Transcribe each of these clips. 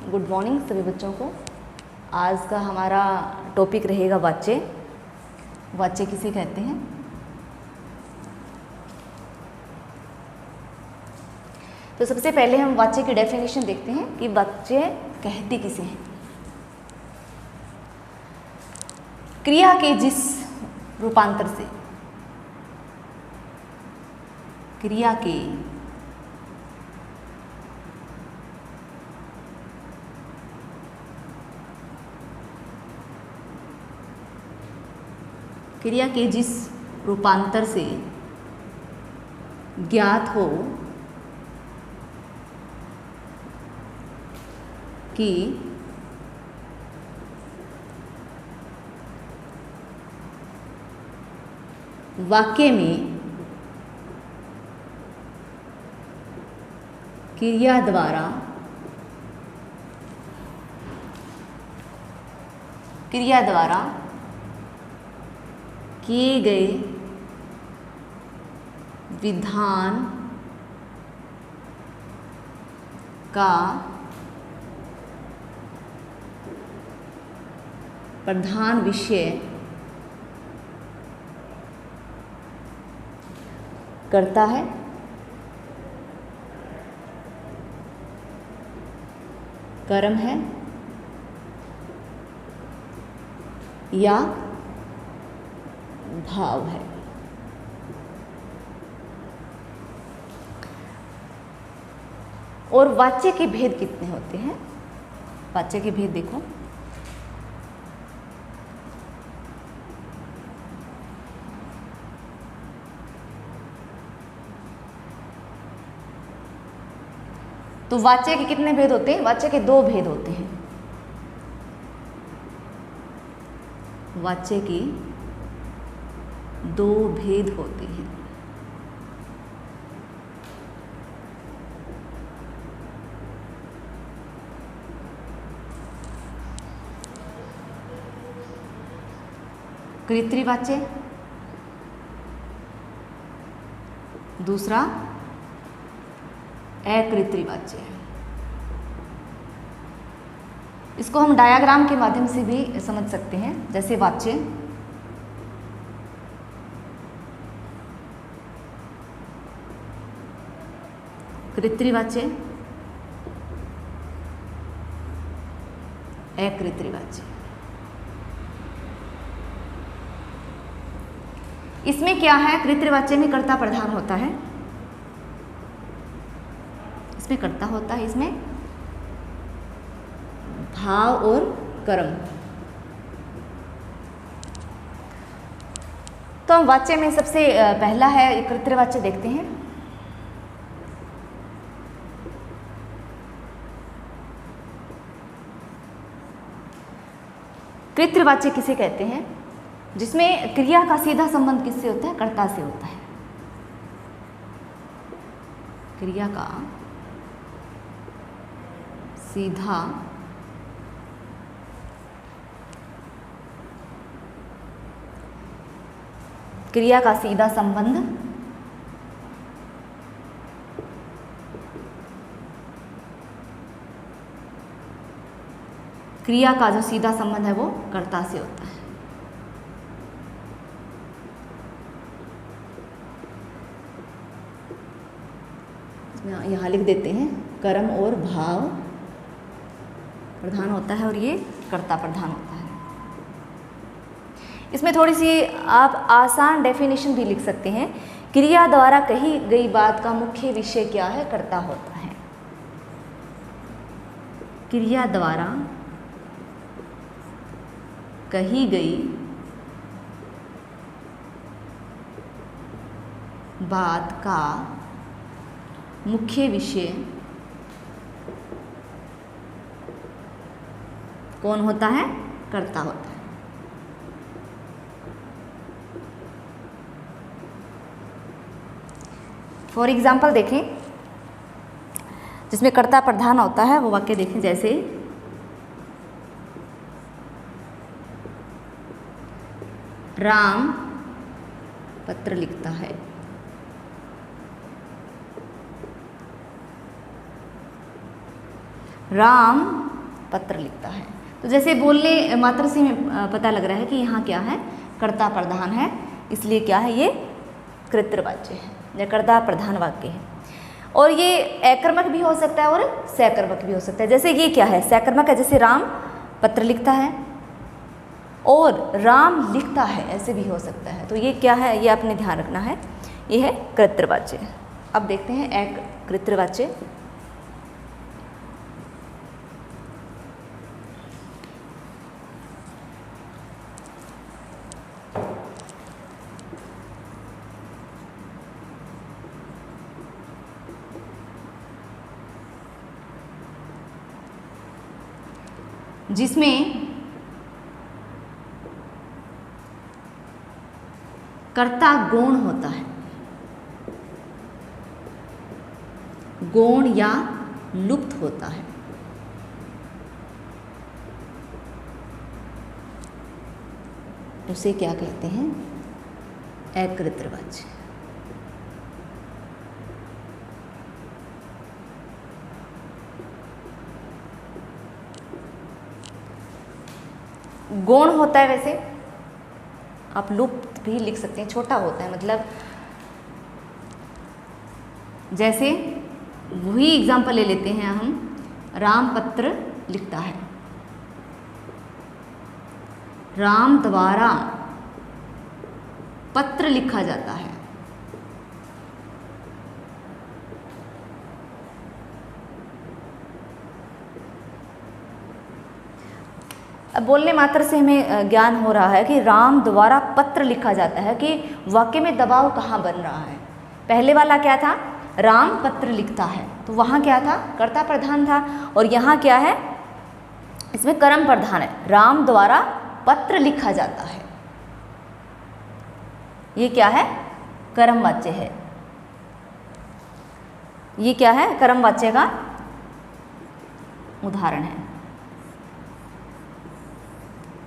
Good morning सभी बच्चों को। आज का हमारा टॉपिक रहेगा वाच्य। वाच्य किसे कहते हैं? तो सबसे पहले हम वाच्य की डेफिनेशन देखते हैं कि वाच्य कहते किसे हैं। क्रिया के जिस रूपांतर से, क्रिया के जिस रूपांतर से ज्ञात हो कि वाक्य में क्रिया द्वारा किए गए विधान का प्रधान विषय कर्ता है, कर्म है या भाव है। और वाच्य के भेद कितने होते हैं? वाच्य के भेद देखो। तो वाच्य के कितने भेद होते हैं? वाच्य के दो भेद होते हैं। वाच्य के दो भेद होते हैं। कृत्रिवाच्य, दूसरा अकृत्रिवाच्य। इसको हम डायग्राम के माध्यम से भी समझ सकते हैं। जैसे वाच्य, कृत्रिवाच्य, अकृत्रिवाच्य। इसमें क्या है? कृत्रिवाच्य में कर्ता प्रधान होता है, इसमें कर्ता होता है, इसमें भाव और कर्म। तो हम वाच्य में सबसे पहला है कृत्रिवाच्य देखते हैं। कृत्रिवाच्य किसे कहते हैं? जिसमें क्रिया का सीधा संबंध किससे होता है? कर्ता से होता है। क्रिया का सीधा संबंध क्रिया का जो सीधा संबंध है वो कर्ता से होता है। यहाँ लिख देते हैं कर्म और भाव प्रधान होता है और ये कर्ता प्रधान होता है। इसमें थोड़ी सी आप आसान डेफिनेशन भी लिख सकते हैं। क्रिया द्वारा कही गई बात का मुख्य विषय क्या है? कर्ता होता है। क्रिया द्वारा कही गई बात का मुख्य विषय कौन होता है? कर्ता होता है। फॉर एग्जाम्पल देखें, जिसमें कर्ता प्रधान होता है वो वाक्य देखें। जैसे राम पत्र लिखता है। राम पत्र लिखता है। तो जैसे बोलने मात्र से हमें पता लग रहा है कि यहाँ क्या है, कर्ता प्रधान है, इसलिए क्या है, ये कृतवाच्य है या कर्ता प्रधान वाक्य है। और ये अकर्मक भी हो सकता है और सकर्मक भी हो सकता है। जैसे ये क्या है, सकर्मक है, जैसे राम पत्र लिखता है और राम लिखता है, ऐसे भी हो सकता है। तो ये क्या है, ये आपने ध्यान रखना है, ये है कृतवाच्य। अब देखते हैं कृतवाच्य। जिसमें कर्ता गौण होता है, गौण या लुप्त होता है, उसे क्या कहते हैं, अकृतवाच्य। गौण होता है, वैसे आप लुप्त भी लिख सकते हैं, छोटा होता है, मतलब जैसे वही एग्जाम्पल ले लेते हैं हम, राम पत्र लिखता है, राम द्वारा पत्र लिखा जाता है। अब बोलने मात्र से हमें ज्ञान हो रहा है कि राम द्वारा पत्र लिखा जाता है, कि वाक्य में दबाव कहाँ बन रहा है। पहले वाला क्या था, राम पत्र लिखता है, तो वहाँ क्या था, कर्ता प्रधान था, और यहाँ क्या है, इसमें कर्म प्रधान है, राम द्वारा पत्र लिखा जाता है। ये क्या है, कर्म वाच्य है। ये क्या है, कर्म वाच्य का उदाहरण है।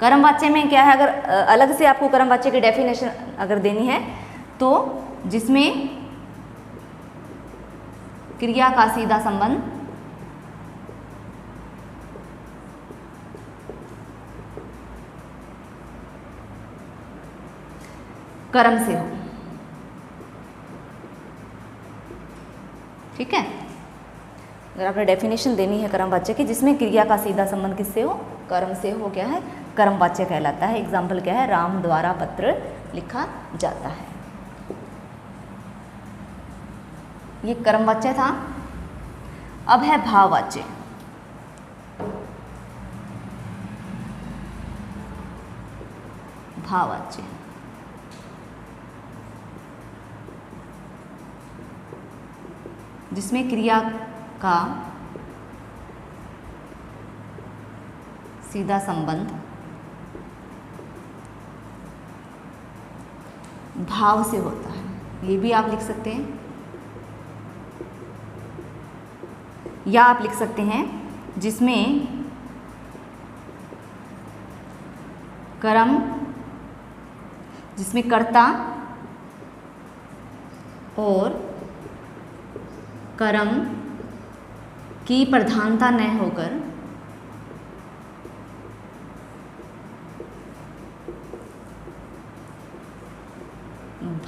कर्म वाच्य में क्या है, अगर अलग से आपको कर्म वाच्य की डेफिनेशन अगर देनी है, तो जिसमें क्रिया का सीधा संबंध कर्म से हो, ठीक है। अगर आपने डेफिनेशन देनी है कर्म वाच्य की, जिसमें क्रिया का सीधा संबंध किससे हो, कर्म से हो, क्या है, कर्म वाच्य कहलाता है। एग्जाम्पल क्या है, राम द्वारा पत्र लिखा जाता है, ये कर्म वाच्य था। अब है भाववाच्य। भाववाच्य जिसमें क्रिया का सीधा संबंध भाव से होता है, ये भी आप लिख सकते हैं, या आप लिख सकते हैं जिसमें कर्म, जिसमें कर्ता और कर्म की प्रधानता न होकर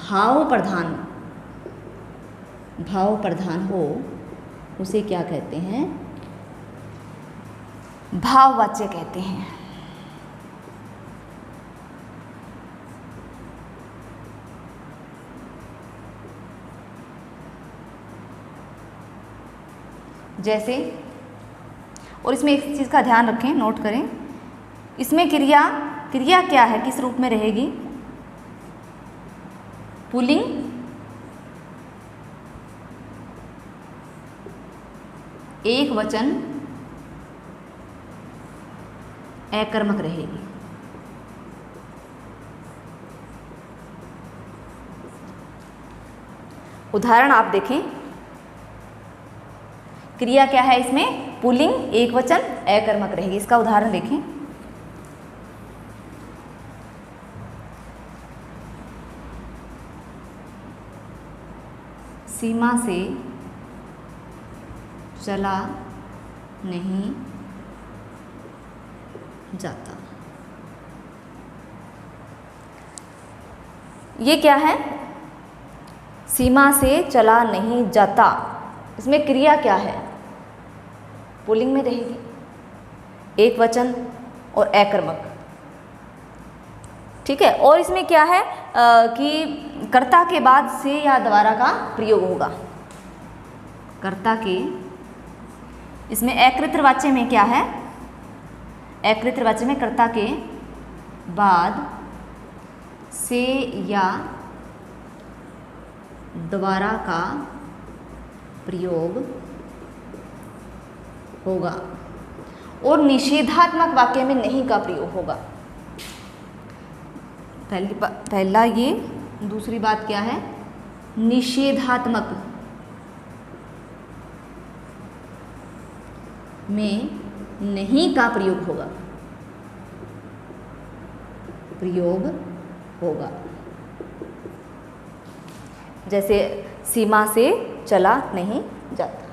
भाव प्रधान हो, उसे क्या कहते हैं, भाववाच्य कहते हैं। जैसे, और इसमें एक चीज़ का ध्यान रखें, नोट करें, इसमें क्रिया क्या है, किस रूप में रहेगी, पुल्लिंग, एक वचन, अकर्मक रहेगी। उदाहरण आप देखें, क्रिया क्या है इसमें, पुल्लिंग, एक वचन, अकर्मक रहेगी। इसका उदाहरण देखें, सीमा से चला नहीं जाता। ये क्या है? सीमा से चला नहीं जाता। इसमें क्रिया क्या है? पुल्लिंग में रहेगी, एक वचन और अकर्मक, ठीक है। और इसमें क्या है कि कर्ता के बाद से या द्वारा का प्रयोग होगा। कर्ता के, इसमें अकृत्र वाच्य में क्या है? अकृत्र वाच्य में कर्ता के बाद से या द्वारा का प्रयोग होगा और निषेधात्मक वाक्य में नहीं का प्रयोग होगा। पहला ये। दूसरी बात क्या है? निषेधात्मक में नहीं का प्रयोग होगा, प्रयोग होगा। जैसे सीमा से चला नहीं जाता।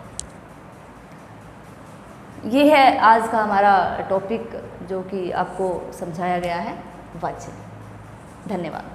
ये है आज का हमारा टॉपिक जो कि आपको समझाया गया है वाच्य। धन्यवाद।